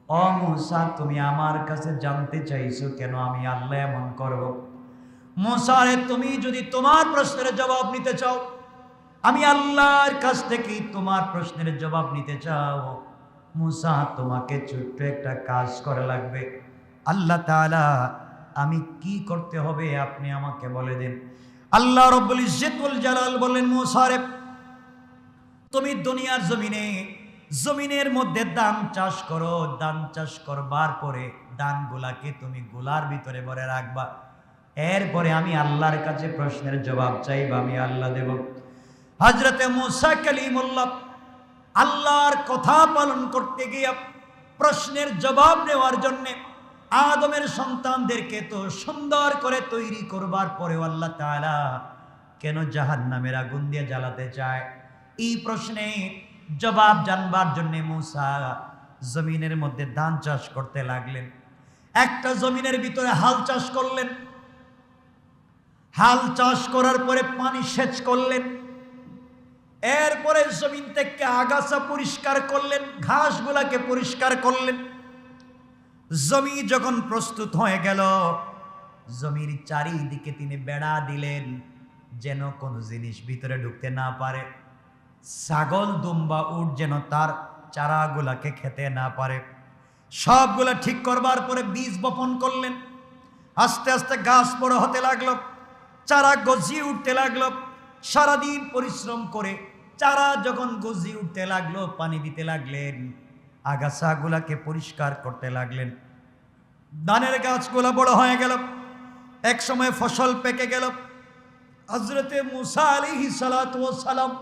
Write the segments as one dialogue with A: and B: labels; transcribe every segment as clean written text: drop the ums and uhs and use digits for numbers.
A: ও মুসা, তুমি আমার কাছে জানতে চাইছো কেন আমি আল্লাহ এমন করব? মুসা রে, তুমি যদি তোমার প্রশ্নের জবাব নিতে চাও, আমি আল্লাহর কাছ থেকে তোমার প্রশ্নের জবাব নিতে চাও, মুসা তোমাকে ছোট্ট একটা কাজ করা লাগবে। আল্লাহ তাআলা আমি কি করতে হবে আপনি আমাকে বলে দেন। আল্লাহ রব্বুল ইজ্জত ওয়াল জালাল বলেন, মুসা রে, তুমি দুনিয়ার জমিনের মধ্যে ধান চাষ করো। ধান চাষ করবার পরে ধানগুলাকে তুমি গোলার ভিতরে ভরে রাখবা। এরপরে আমি আল্লাহর কাছে প্রশ্নের জবাব চাইবা, আমি আল্লাহ দেব। হযরতে মুসা কালিমুল্লাহ আল্লাহর কথা পালন করতে গিয়ে প্রশ্নের জবাব নেওয়ার জন্য আদমের সন্তানদেরকে তো সুন্দর করে তৈরি করবার পরেও আল্লাহ তাআলা কেন জাহান্নামের আগুন দিয়ে জ্বালাতে চায়, এই প্রশ্নে জবাব জানবার জন্য মুসা জমিনের মধ্যে ধান চাষ করতে লাগলেন। একটা জমিনের ভিতরে হাল চাষ করলেন। হাল চাষ করার পরে পানি সেচ করলেন। এরপরে জমিন থেকে আগাছা পরিষ্কার করলেন, ঘাসগুলাকে পরিষ্কার করলেন। জমি যখন প্রস্তুত হয়ে গেল, জমির চারিদিকে তিনি বেড়া দিলেন যেন কোনো জিনিস ভিতরে ঢুকতে না পারে। ছাগল দুম্বা উট যেন তার চারাগুলাকে খেতে না পারে। সবগুলা ঠিক করবার পরে বীজ বপন করলেন। আস্তে আস্তে গাছ বড় হতে লাগলো, চারা গজিয়ে উঠতে লাগলো। সারাদিন পরিশ্রম করে চারা যখন গজিয়ে উঠতে লাগলো, পানি দিতে লাগলেন, আগাছাগুলাকে পরিষ্কার করতে লাগলেন। ধানের গাছগুলা বড় হয়ে গেল, এক সময় ফসল পেকে গেল। হযরতে মুসা আলাইহিস সালাতু ওয়াস সালাম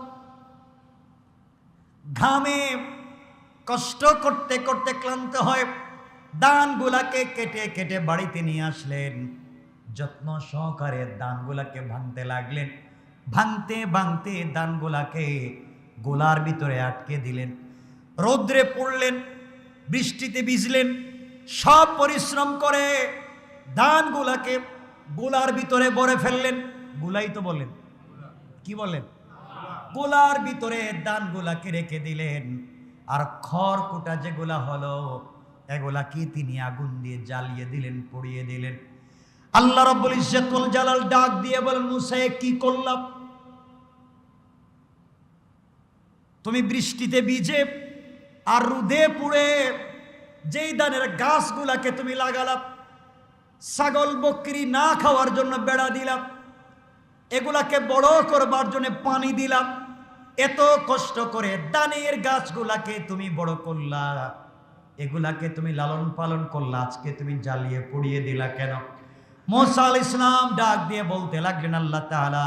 A: ঘামে কষ্ট করতে করতে ক্লান্ত হয়ে ধানগুলাকে কেটে কেটে বাড়িতে নিয়ে আসলেন। যত্ন সহকারে ধানগুলাকে ভাঙতে লাগলেন। ভাঙতে ভাঙতে ধানগুলাকে গোলার ভিতরে আটকে দিলেন। রৌদ্রে পড়লেন, বৃষ্টিতে ভিজলেন, সব পরিশ্রম করে ধানগুলাকে গোলার ভিতরে ভরে ফেললেন। গুলাই তো বলেন, কি বলেন? গোলার ভিতরে ধানগুলাকে রেখে দিলেন। আর খড়কুটা যেগুলা হলো, এগুলাকে তিনি আগুন দিয়ে জ্বালিয়ে দিলেন, পুড়িয়ে দিলেন। আল্লাহ রাব্বুল ইজ্জত ওয়াল জালাল ডাক দিয়ে বলেন, মুসা কি করলাম? তুমি বৃষ্টিতে ভিজে আর রোদে পুড়ে যেই ধানের গাছগুলাকে তুমি লাগালাম, ছাগল বকরি না খাওয়ার জন্য বেড়া দিলাম, এগুলাকে বড় করবার জন্য পানি দিলাম, এত কষ্ট করে ধানের গাছগুলাকে তুমি বড় করলা, এগুলাকে তুমি লালন পালন করলা, আজকে তুমি জ্বালিয়ে পুড়িয়ে দিলা কেন? মুসা আলাইহিস সালাম ডাক দিয়ে বলতে লাগলেন, আল্লাহ তাআলা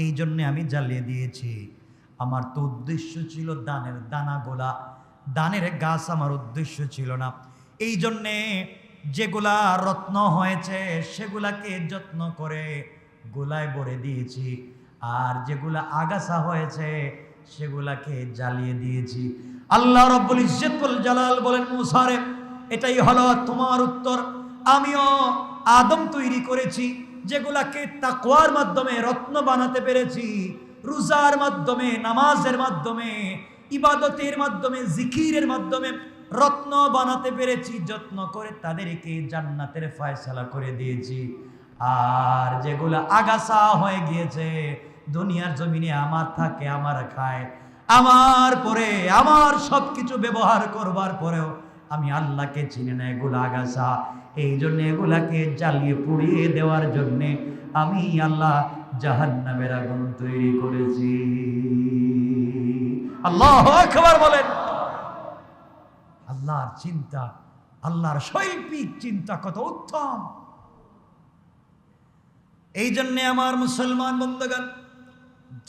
A: এই জন্য আমি জ্বালিয়ে দিয়েছি। আমার তো উদ্দেশ্য ছিল ধানের দানাগুলা, ধানের গাছ আমার উদ্দেশ্য ছিল না। এই জন্যে যেগুলা রত্ন হয়েছে সেগুলাকে যত্ন করে গোলায় ভরে দিয়েছি, আর যেগুলা আগাছা হয়েছে সেগুলাকে জ্বালিয়ে দিয়েছি। আল্লাহ রাব্বুল ইজ্জত ওয়াল জালাল বলেন, মুসা রে, এটাই হলো তোমার উত্তর। আমিও আদম তৈরি করেছি, যেগুলাকে তাকওয়ার মাধ্যমে রত্ন বানাতে পেরেছি, রোজার মাধ্যমে, নামাজের মাধ্যমে, ইবাদতের মাধ্যমে, জিকিরের মাধ্যমে রত্ন বানাতে পেরেছি। যত্ন করে তাদেরকে জান্নাতের ফয়সালা করে দিয়েছি। আর যেগুলা আগাছা হয়ে গিয়েছে, দুনিয়ার জমিনে আমার থাকে, আমার খায়, আমার পরে আমার সবকিছু ব্যবহার করবার পরেও আমি আল্লাহকে চিনি না, এগুলা আগাছা। এই জন্য এগুলাকে জ্বালিয়ে পুড়িয়ে দেওয়ার জন্যে আমি আল্লাহ জাহান্নামের আগুন তৈরি করেছি। আল্লাহু আকবার বলেন। আল্লাহর চিন্তা, আল্লাহর শৈল্পিক চিন্তা কত উত্তম। এই জন্যে আমার মুসলমান বন্ধুগণ,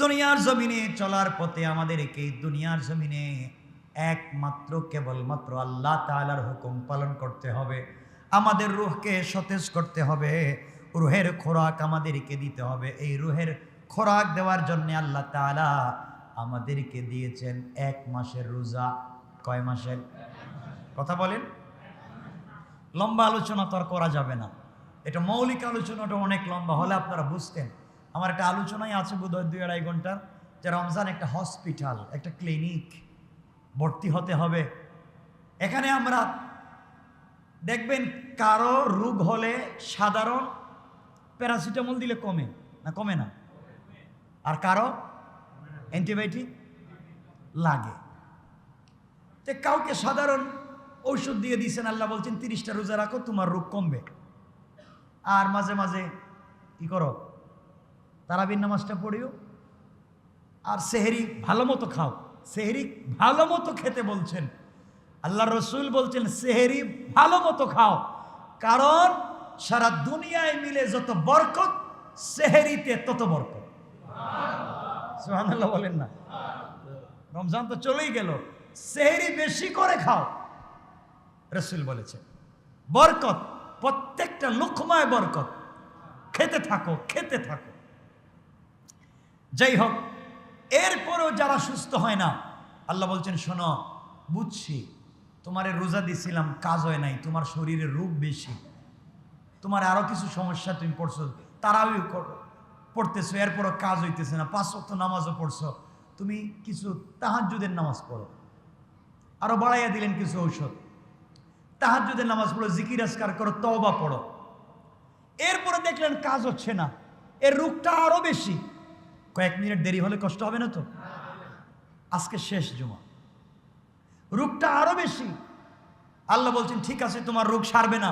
A: দুনিয়ার জমিনে চলার পথে আমাদেরকে দুনিয়ার জমিনে একমাত্র কেবলমাত্র আল্লাহ তাআলার হুকুম পালন করতে হবে। আমাদের রূহকে সতেজ করতে হবে, রূহের খোরাক আমাদেরকে দিতে হবে। এই রূহের খোরাক দেওয়ার জন্য আল্লাহ তাআলা আমাদেরকে দিয়েছেন 1 মাসের রোজা। কয় মাসের? কথা বলেন। লম্বা আলোচনা তো আর করা যাবে না, এটা মৌলিক আলোচনাটা অনেক লম্বা হলে আপনারা বুঝতেন। আমার একটা আলোচনাই আছে বোধহয় 2-2.5 ঘন্টার, যে রমজান একটা হসপিটাল, একটা ক্লিনিক, ভর্তি হতে হবে। এখানে আমরা দেখবেন কারো রোগ হলে সাধারণ প্যারাসিটামল দিলে কমে না, কমে না, আর কারো অ্যান্টিবায়োটিক লাগে। তো কাউকে সাধারণ ঔষধ দিয়ে দিয়েছেন, আল্লাহ বলছেন 30টা রোজা রাখো তোমার রোগ কমবে। আর মাঝে মাঝে কি করো, তারাবির নামাজটা পড়িও, আর সেহরি ভালো মতো খাও। সেহরি ভালো মতো খেতে বলছেন আল্লাহ রসুল, বলছেন সেহরি ভালো মতো খাও, কারণ সারা দুনিয়ায় মিলে যত বরকত সেহরিতে তত বরকত। সুবহানাল্লাহ বলেন না? রমজান তো চলেই গেল, সেহরি বেশি করে খাও, রসুল বলেছে বরকত, প্রত্যেকটা লুকমায় বরকত, খেতে থাকো খেতে থাকো। যাই হোক, এরপরেও যারা সুস্থ হয় না, আল্লাহ বলছেন শোনো, বুঝছি তোমারে রোজা দিছিলাম, কাজ হয় নাই, তোমার শরীরে রোগ বেশি, তোমার আরো কিছু সমস্যা, তুমি পড়ছো, তারাও পড়তেছো, এরপরও কাজ হইতেছে না, 5 ওয়াক্ত নামাজও পড়ছো, তুমি কিছু তাহাজ্জুদের নামাজ পড়ো, আরো বাড়াইয়া দিলেন কিছু ঔষধ, তাহাজ্জুদের নামাজ পড়ো, জিকির আজকার করো, তওবা পড়ো। এরপরে দেখলেন কাজ হচ্ছে না, এর রোগটা আরো বেশি, কয়েক মিনিট দেরি হলে কষ্ট হবে না তো? আজকে শেষ জুমা, রোগটা আরো বেশি। আল্লাহ বলছেন ঠিক আছে, তোমার রোগ সারবে না,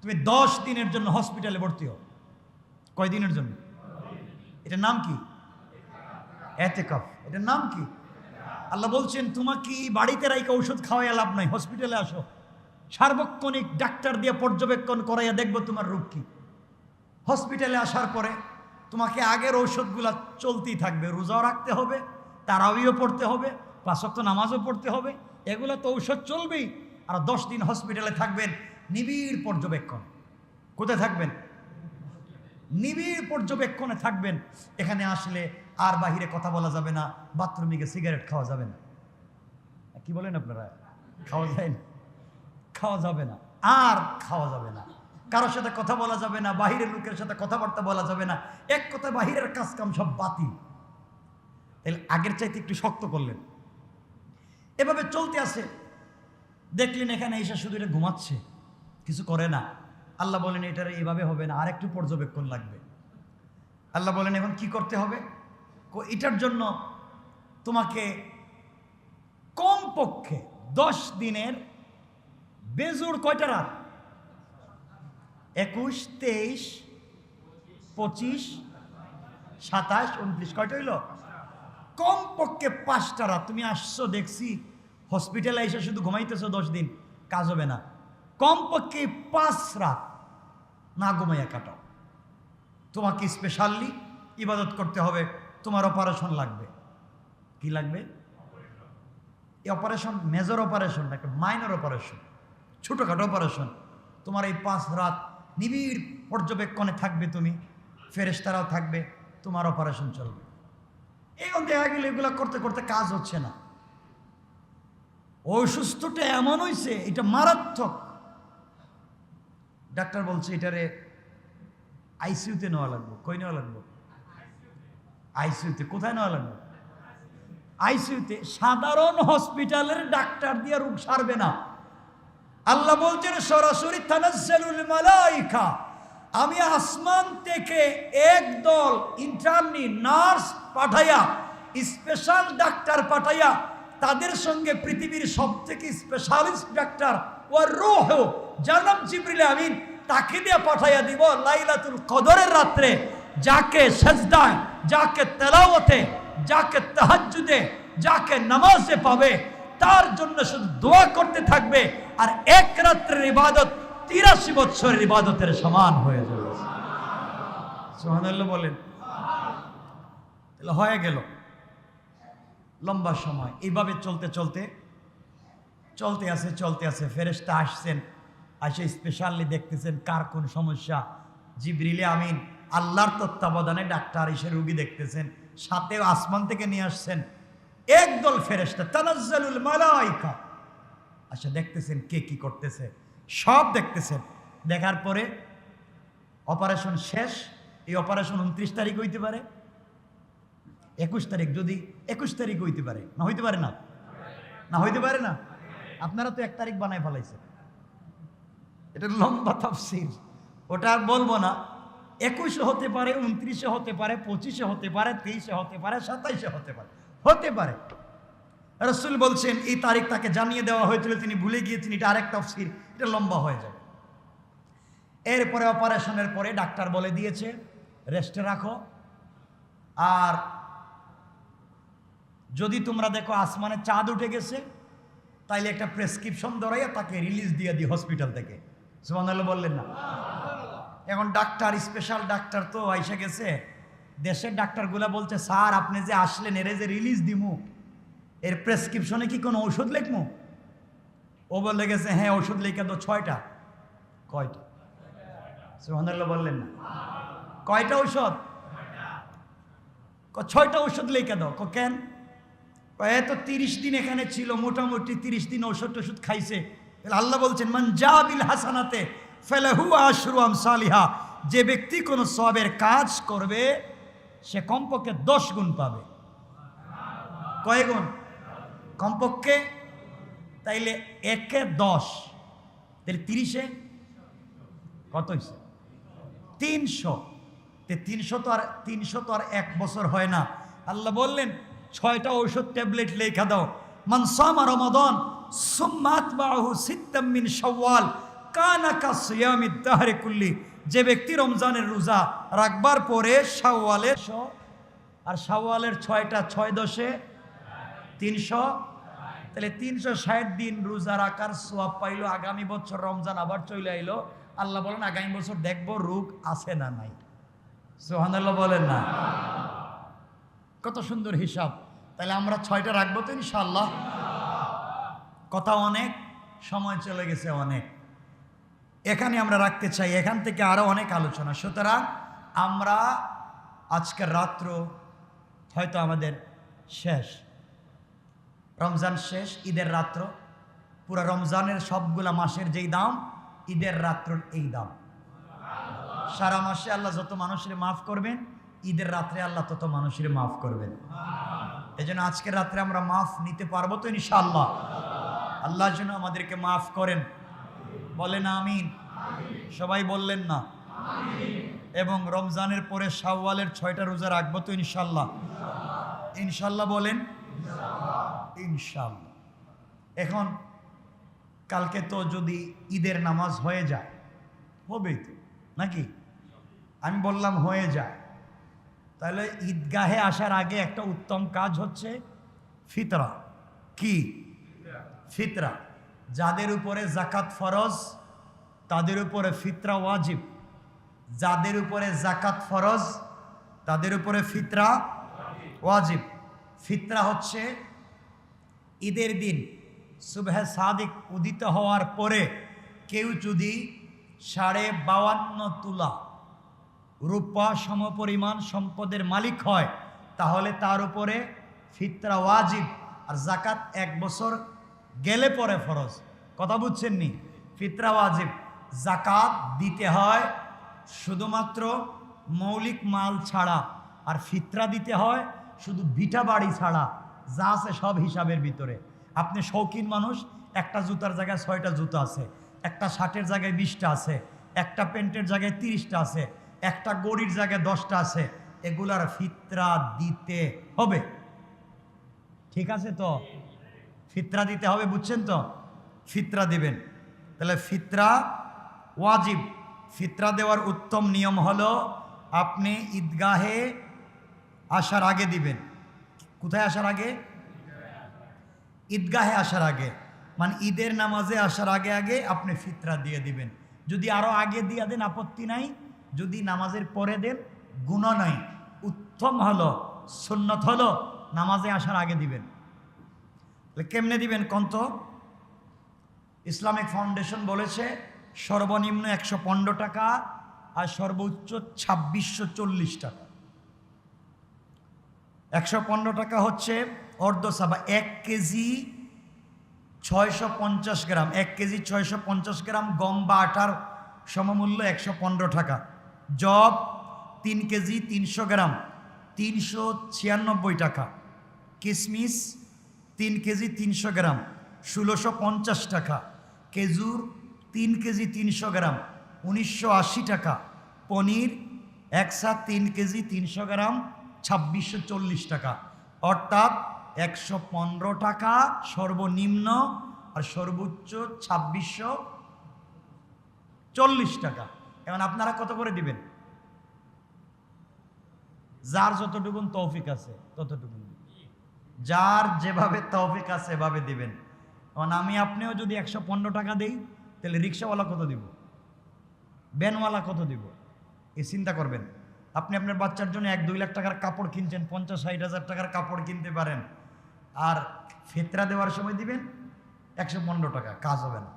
A: তুমি 10 দিনের জন্য হসপিটালে ভর্তি হও। কয় দিনের জন্য? এটার নাম কি? এতেকাফ। এটার নাম কি? আল্লাহ বলছেন তোমাকে বাড়িতে রাইকা ঔষধ খাওয়াইয়া লাভ নাই, হসপিটালে আসো, সার্বক্ষণিক ডাক্তার দিয়ে পর্যবেক্ষণ করাইয়া দেখবো তোমার রোগ কি। হসপিটালে আসার পরে তোমাকে আগের ঔষধগুলা চলতেই থাকবে, রোজাও রাখতে হবে, তারাবিও পড়তে হবে, 5 ওয়াক্ত নামাজও পড়তে হবে, এগুলো তো ঔষধ চলবেই। আর 10 দিন হসপিটালে থাকবেন নিবিড় পর্যবেক্ষণ। কোথায় থাকবেন? নিবিড় পর্যবেক্ষণে থাকবেন। এখানে আসলে আর বাহিরে কথা বলা যাবে না, বাথরুমে গিয়ে সিগারেট খাওয়া যাবে না। কি বলেন আপনারা? খাওয়া যায় না, খাওয়া যাবে না, আর খাওয়া যাবে না, কারোর সাথে কথা বলা যাবে না, বাহিরের লোকের সাথে কথাবার্তা বলা যাবে না, এক কথা বাহিরের কাজ কাম সব বাতিল। তাহলে আগের চাইতে একটু শক্ত করলেন। এভাবে চলতে আছে, দেখলেন এখানে এসে শুধু এটা ঘুমাচ্ছে, কিছু করে না। আল্লাহ বলেন এটার এভাবে হবে না, আর একটু পর্যবেক্ষণ লাগবে। আল্লাহ বলেন এখন কি করতে হবে? এটার জন্য তোমাকে কমপক্ষে 10 দিনের বেজোড় কয়টা রাত? 21, 23, 25, 27, 29, কয়টা হইল? কমপক্ষে 5টা রাত। তুমি আসছো দেখছি হসপিটালে এসে শুধু ঘুমাইতেছো 10 দিন, কাজ হবে না, কমপক্ষে 5 রাত না ঘুমাইয়া কাটাও। তোমাকে স্পেশালি ইবাদত করতে হবে, তোমার অপারেশন লাগবে। কি লাগবে? এই অপারেশন মেজর অপারেশন নাকি মাইনর অপারেশন? ছোটোখাটো অপারেশন। তোমার এই 5 রাত নিবিড় পর্যবেক্ষণে থাকবে তুমি, ফেরেশতারাও থাকবে, তোমার অপারেশন চলবে। এখন দেখা গেল এগুলো করতে করতে কাজ হচ্ছে না, অসুস্থটা এমন হয়েছে এটা মারাত্মক। ডাক্তার বলছে এটারে আইসিইউতে নেওয়া লাগবে। কই নেওয়া লাগবে? আইসিইউতে। কোথায় নেওয়া লাগবে? আইসিইউতে। সাধারণ হসপিটালের ডাক্তার দিয়ে রোগ সারবে না। আল্লাহ বলছেন সরাসরি তানাজ্জালুল মালাইকা, আমি আসমান থেকে একদল ইন্টার্নি নার্স পাঠাইয়া, স্পেশাল ডাক্তার পাঠাইয়া, তাদের সঙ্গে পৃথিবীর সবথেকে স্পেশালিস্ট ডাক্তার ওয়ার রূহ, যার নাম জিবরিল আমিন, তাকে দিয়ে পাঠাইয়া দিব লাইলাতুল কদরের রাত্রে। যাকে সাজদায়, যাকে তেলাওয়াতে, যাকে তাহাজ্জুদে, যাকে নামাজে পাবে, তার জন্য শুধু দোয়া করতে থাকবে, আর এক রাত্রের ইবাদত 83 বছরের ইবাদতের সমান হয়ে যাবে। সুবহানাল্লাহ বলেন। তাহলে হয়ে গেল লম্বা সময়। এইভাবে চলতে চলতে আছে। ফেরেশতা আসছেন, আসে স্পেশালি দেখতেছেন কার কোন সমস্যা। জিবরিল আমিন আল্লাহর তত্ত্বাবধানে ডাক্তার এসে রোগী দেখতেছেন, সাথে আসমান থেকে নিয়ে আসছেন একদল ফেরেশতা, তানাজ্জালুল মালাইকা। আচ্ছা দেখতেছেন কে কি করতেছে, সব দেখতেছেন। দেখার পরে অপারেশন শেষ। এই অপারেশন 29 তারিখ হইতে পারে, 21 তারিখ, যদি 21 তারিখ হইতে পারে, না হইতে পারে না, না হইতে পারে না। আপনারা তো 1 তারিখ বানায় ফেলাইছেন, এটা লম্বা তাফসীর, ওটা আর বলবো না। 21 হতে পারে, 29 হতে পারে, 25 হতে পারে, 23 হতে পারে, 27 হতে পারে। রাসূল বলছেন এই তারিখ তাকে জানিয়ে দেওয়া হয়েছিল, তিনি ভুলে গিয়েছেন, এটা আরেক তাফসীর, এটা লম্বা হয়ে যাবে। এরপরে অপারেশনের পরে ডাক্তার বলে দিয়েছে রেস্টে রাখো, আর যদি তোমরা দেখো আসমানে চাঁদ উঠে গেছে তাইলে একটা প্রেসক্রিপশন ধরাইয়া তাকে রিলিজ দিয়ে দিই হসপিটাল থেকে। সুবহানাল্লাহ বললেন না? এখন ডাক্তার, স্পেশাল ডাক্তার তো আইসা গেছে, দেশের ডাক্তারগুলা বলছে স্যার আপনি যে আসলেন এর যে রিলিজ দিমু এর প্রেসক্রিপশনে কি কোনো ঔষধ লিখমু? ও বলে গেছে হ্যাঁ ঔষধ লিখে দাও 6টা। কয়টা? সুবহানাল্লাহ বললেন না? কয়টা ঔষধ? 6টা ঔষধ লিখে দাও। কেন? এত 30 দিন এখানে ছিল, মোটামুটি 30 দিন ঔষধ খাইছে। আল্লাহ বলছেন মান জাবিল হাসানাতে ফালাহু আশরু আমসালিহা, যে ব্যক্তি কোনো সওয়াবের কাজ করবে সে কমপক্ষে 10 গুণ পাবে। কয় গুণ? কমপক্ষে। তাইলে 1-এ 10, তাহলে 30-এ কত হয়েছে? 300। 300 তো আর 1 বছর হয় না। আল্লাহ বললেন 6টা ঔষধ ট্যাবলেট লেখা দাও। মান সামা রমাদান সুম্মা আতবাহু সিত্তাম মিন শাওয়াল কানা কাসিয়ামিদ দাহরি কুল্লি, যে ব্যক্তি রমজানের রোজা রাখবার পরে শাওয়ালের আর শাওয়ালের 6টা 6-10-এ 300, তাহলে 360 দিন রোজা রাখার সওয়াব পাইলো। আগামী বছর রমজান আবার চলে আইলো, আল্লাহ বলেন আগামী বছর দেখবো রোগ আছে না নাই। সুবহানাল্লাহ বলেন না? কত সুন্দর হিসাব। তাহলে আমরা 6টা রাখবো তো ইনশাআল্লাহ? কথা অনেক, সময় চলে গেছে অনেক, এখানে আমরা রাখতে চাই, এখান থেকে আরো অনেক আলোচনা। সুতরাং আমরা আজকের রাত্র হয়তো আমাদের শেষ, রমজান শেষ, ঈদের রাত্র। পুরো রমজানের সবগুলা মাসের যেই দাম, ঈদের রাত্রর এই দাম। সারা মাসে আল্লাহ যত মানুষের মাফ করবেন, ঈদের রাত্রে আল্লাহ তত মানুষের মাফ করবেন। এই জন্য আজকের রাত্রে আমরা মাফ নিতে পারবো তো ইনশাআল্লাহ? আল্লাহ যেন আমাদেরকে মাফ করেন, বলেন আমিন। সবাই বললেন না? এবং রমজানের পরে শাওয়ালের 6টা রোজা রাখবো তো ইনশাআল্লাহ? ইনশাআল্লাহ বলেন ইনশাআল্লাহ। এখন কালকে তো যদি ঈদের নামাজ হয়ে যায়, হবেই তো নাকি? আমি বললাম হয়ে যায়, তাহলে ঈদগাহে আসার আগে একটা উত্তম কাজ হচ্ছে ফিতরা। কি ফিতরা? যাদের উপরে যাকাত ফরজ তাদের উপরে ফিতরা ওয়াজিব। যাদের উপরে যাকাত ফরজ তাদের উপরে ফিতরা ওয়াজিব। ফিতরা হচ্ছে ঈদের দিন সুবহে সাদিক উদিত হওয়ার পরে কেউ যদি 52.5 তুলা রূপা সমপরিমাণ সম্পদের মালিক হয় তাহলে তার উপরে ফিতরা ওয়াজিব। আর যাকাত 1 বছর গেলে পরে ফরজ। কথা বুঝছেন নি? ফিতরা ওয়াজিব। যাকাত দিতে হয় শুধুমাত্র মৌলিক মাল ছাড়া, আর ফিতরা দিতে হয় শুধু ভিটা বাড়ি ছাড়া, যা আছে সব হিসাবের ভিতরে। আপনি শৌখিন মানুষ, একটা জুতার জায়গায় 6টা জুতা আছে, একটা শার্টের জায়গায় 20টা আছে, একটা প্যান্টের জায়গায় 30টা আছে, একটা গড়ির জায়গায় 10টা আছে, এগুলার ফিতরা দিতে হবে। ঠিক আছে তো? ফিতরা দিতে হবে, বুঝছেন তো? ফিতরা দিবেন। তাহলে ফিতরা ওয়াজিব। ফিতরা দেওয়ার উত্তম নিয়ম হলো আপনি ঈদগাহে আসার আগে দিবেন। কোথায় আসার আগে? ঈদগাহে আসার আগে, মানে ঈদের নামাজে আসার আগে আগে আপনি ফিতরা দিয়ে দিবেন। যদি আরো আগে দিয়ে দেন আপত্তি নাই, যদি নামাজের পরে দেন গুনাহ নাই। উত্তম হলো, সুন্নত হলো নামাজে আসার আগে দিবেন। কেমনে দিবেন কন্ত? ইসলামিক ফাউন্ডেশন বলেছে সর্বনিম্ন 115 টাকা আর সর্বোচ্চ 2640 টাকা। 115 টাকা হচ্ছে অর্ধসাবা, 1 কেজি 650 গ্রাম। 1 কেজি 650 গ্রাম গম বা আটার সমমূল্য 115 টাকা। জব 3 কেজি 300 গ্রাম 396 টাকা। কিশমিশ 3 কেজি 300 গ্রাম 1650 টাকা। খেজুর 3 কেজি 300 গ্রাম 1980 টাকা, পনির একসা 3 কেজি 300 গ্রাম 2640 টাকা, অর্থাৎ 115 টাকা সর্বনিম্ন আর সর্বোচ্চ 2640 টাকা। এখন আপনারা কত করে দিবেন? যার যতটুকুন তৌফিক আছে ততটুকুন, যার যেভাবে তৌফিক আছে এভাবে দিবেন। এখন আমি আপনিও যদি 115 টাকা দেই, তাহলে রিক্সাওয়ালা কত দিব, ভ্যানওয়ালা কত দিব, এই চিন্তা করবেন। আপনি আপনার বাচ্চার জন্য 1-2 লাখ টাকার কাপড় কিনছেন, 50-60 হাজার টাকার কাপড় কিনতে পারেন, আর ফিতরা দেওয়ার সময় দিবেন 115 টাকা, কাজ হবে না।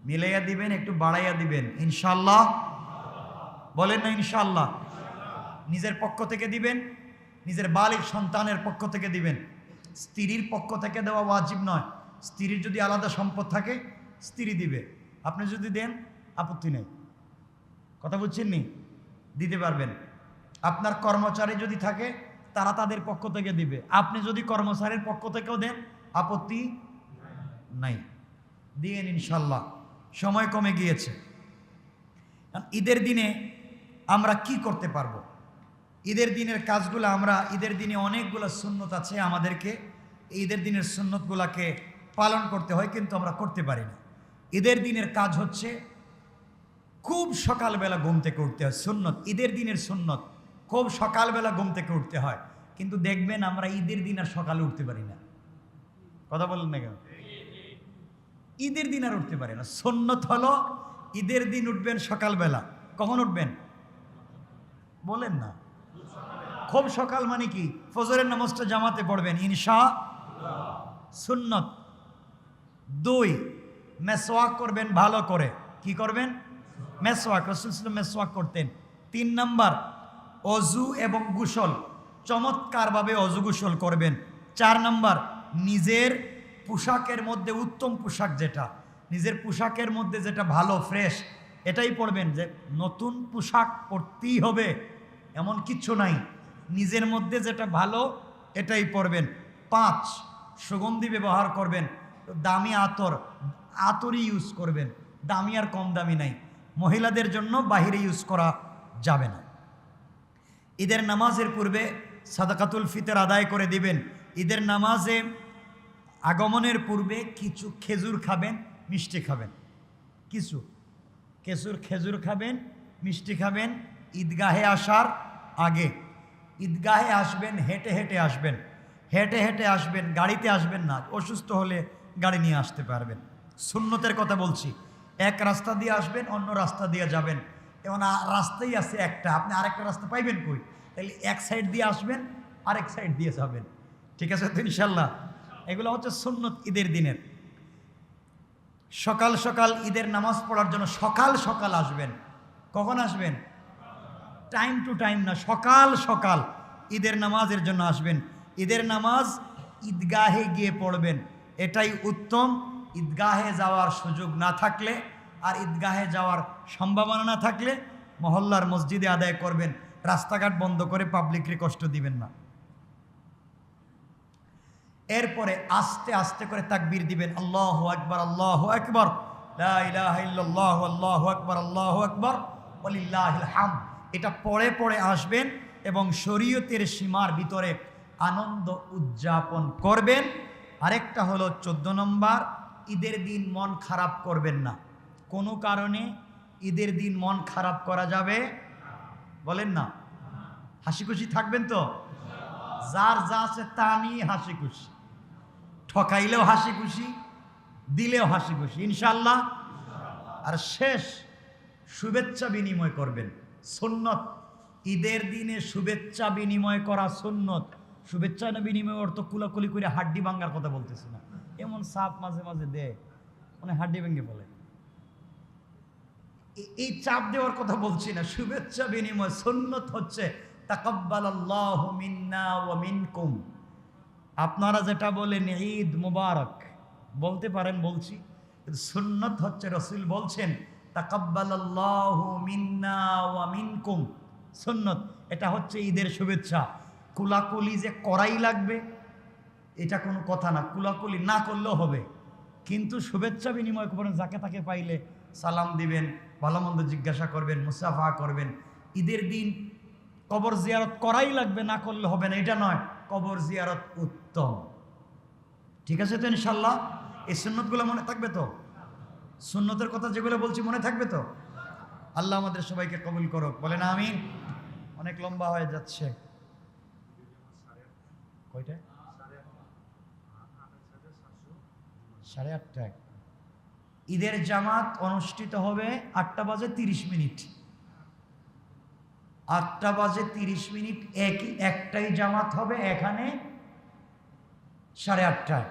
A: মিলাইয়া দিবেন, একটু বাড়াইয়া দিবেন, ইনশাল্লাহ। বলেন না ইনশাল্লাহ? নিজের পক্ষ থেকে দিবেন, নিজের বালিগ সন্তানের পক্ষ থেকে দিবেন। স্ত্রীর পক্ষ থেকে দেওয়া ওয়াজিব নয়। স্ত্রীর যদি আলাদা সম্পদ থাকে স্ত্রী দিবে, আপনি যদি দেন আপত্তি নেই। কথা বুঝছেন নি? দিতে পারবেন। আপনার কর্মচারী যদি থাকে তারা তাদের পক্ষ থেকে দিবে, আপনি যদি কর্মচারীর পক্ষ থেকেও দেন আপত্তি নাই, দিয়েন ইনশাল্লাহ। সময় কমে গিয়েছে। ঈদের দিনে আমরা কি করতে পারবো? ঈদের দিনের কাজগুলো আমরা, ঈদের দিনে অনেকগুলো সুন্নত আছে, আমাদেরকে ঈদের দিনের সুন্নতগুলোকে পালন করতে হয়, কিন্তু আমরা করতে পারি না। ঈদের দিনের কাজ হচ্ছে খুব সকালবেলা ঘুম থেকে উঠতে হয়, সুন্নত, ঈদের দিনের সুন্নত। খুব সকালবেলা ঘুম থেকে উঠতে হয়, কিন্তু দেখবেন আমরা ঈদের দিন আর সকালে উঠতে পারি না। কথা বলেন না কেন? ঈদের দিন আর উঠতে পারি না। সুন্নত হলো ঈদের দিন উঠবেন সকালবেলা। কখন উঠবেন বলেন না? খুব সকাল মানে কি? ফজরের নামাজটা জামাতে পড়বেন ইনশাআল্লাহ, সুন্নত। 2, মেসওয়াক করবেন ভালো করে। কি করবেন? মেসওয়াক। রাসূল সাল্লাল্লাহু আলাইহি ওয়াসাল্লাম মেসওয়াক করতেন। 3 নাম্বার, অজু এবং গোসল, চমৎকারভাবে অজু গোসল করবেন। 4 নাম্বার, নিজের পোশাকের মধ্যে উত্তম পোশাক যেটা, নিজের পোশাকের মধ্যে যেটা ভালো ফ্রেশ, এটাই পরবেন। যে নতুন পোশাক পরতেই হবে এমন কিচ্ছু নাই, নিজের মধ্যে যেটা ভালো এটাই পরবেন। 5, সুগন্ধি ব্যবহার করবেন, দামি আতরই ইউজ করবেন, দামি আর কম দামি নাই। মহিলাদের জন্য বাহিরে ইউজ করা যাবে না। ঈদের নামাজের পূর্বে সাদাকাতুল ফিতর আদায় করে দিবেন। ঈদের নামাজে আগমনের পূর্বে কিছু খেজুর খাবেন, মিষ্টি খাবেন, কিছু খেজুর খাবেন, মিষ্টি খাবেন। ঈদগাহে আসার আগে, ঈদগাহে আসবেন হেঁটে হেঁটে আসবেন, হেঁটে হেঁটে আসবেন, গাড়িতে আসবেন না। অসুস্থ হলে গাড়ি নিয়ে আসতে পারবেন। সুন্নতের কথা বলছি। এক রাস্তা দিয়ে আসবেন, অন্য রাস্তা দিয়ে যাবেন। এমন রাস্তাই আছে একটা, আপনি আরেকটা রাস্তা পাইবেন কই? তাহলে এক সাইড দিয়ে আসবেন, আরেক সাইড দিয়ে যাবেন। ঠিক আছে তো ইনশাল্লাহ? এগুলো হচ্ছে সুন্নত ঈদের দিনের। সকাল সকাল ঈদের নামাজ পড়ার জন্য সকাল সকাল আসবেন। কখন আসবেন? টাইম টু টাইম না, সকাল সকাল ঈদের নামাজের জন্য আসবেন। ঈদের নামাজ ঈদগাহে গিয়ে পড়বেন, এটাই উত্তম। ঈদগাহে যাওয়ার সুযোগ না থাকলে আর ঈদগাহে যাওয়ার সম্ভাবনা না থাকলে মহল্লার মসজিদে আদায় করবেন। রাস্তাঘাট বন্ধ করে পাবলিককে কষ্ট দিবেন না। এরপরে আস্তে আস্তে করে তাকবীর দিবেন, আল্লাহু আকবার, আল্লাহু আকবার, লা ইলাহা ইল্লাল্লাহু, আল্লাহু আকবার, আল্লাহু আকবার, ওয়ালিল্লাহিল হামদ। এটা পড়ে পড়ে আসবেন এবং শরীয়তের সীমার ভিতরে আনন্দ উদযাপন করবেন। আরেকটা হলো 14 নম্বর, ঈদের দিন মন খারাপ করবেন না। কোনো কারণে ঈদের দিন মন খারাপ করা যাবে বলেন না? হাসি খুশি থাকবেন তো? যার যা আছে তা নিয়ে হাসি খুশি, ঠকাইলেও হাসি খুশি, দিলেও হাসি খুশি ইনশাল্লাহ। আর শেষ, শুভেচ্ছা বিনিময় করবেন, সুন্নত। ঈদের দিনে শুভেচ্ছা বিনিময় করা সুন্নত। শুভেচ্ছা না বিনিময় অর্থ কুলাকুলি করে হাড্ডি ভাঙ্গার কথা বলতেছি না, এমন সাপ মাঝে মাঝে দেয় মানে হাড্ডি ভেঙে বলে, এই চাপ দেওয়ার কথা বলছি না। শুভেচ্ছা বিনিময় সুন্নত হচ্ছে তাকাব্বালাল্লাহু মিন্না ওয়া মিনকুম। আপনারা যেটা বলেন ঈদ মুবারক বলতে পারেন, বলছি, কিন্তু সুন্নত হচ্ছে রাসূল বলছেন তাকাব্বালাল্লাহু মিন্না ওয়া মিনকুম। সুন্নত এটা হচ্ছে ঈদের শুভেচ্ছা। কুলাকুলি যে করাই লাগবে এটা কোনো কথা না, কুলাকুলি না করলেও হবে, কিন্তু শুভেচ্ছা বিনিময় করবেন, যাকে তাকে পাইলে সালাম দিবেন, ভালো মন্দ জিজ্ঞাসা করবেন, মুসাফা করবেন। ঈদের দিন কবর জিয়ারত করাই লাগবে, না করলে হবে না, এটা নয়। কবর জিয়ারত উত্তম। ঠিক আছে তো ইনশাল্লাহ? এই সুন্নতগুলো মনে থাকবে তো? সুন্নতের কথা যেগুলো বলছি মনে থাকবে তো? আল্লাহ আমাদের সবাইকে কবুল করুক, বলেন আমিন। অনেক লম্বা হয়ে যাচ্ছে। কয়টা? 8:30টায় ঈদের জামাত অনুষ্ঠিত হবে। 8:30 8:30 একটাই জামাত হবে এখানে 8:30টায়।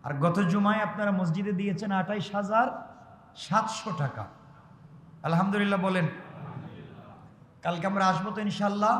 A: আর গত জুমায় আপনারা মসজিদে দিয়েছেন 28,700 টাকা। আলহামদুলিল্লাহ বলেন। কালকে আমরা আসবো তো ইনশাল্লাহ।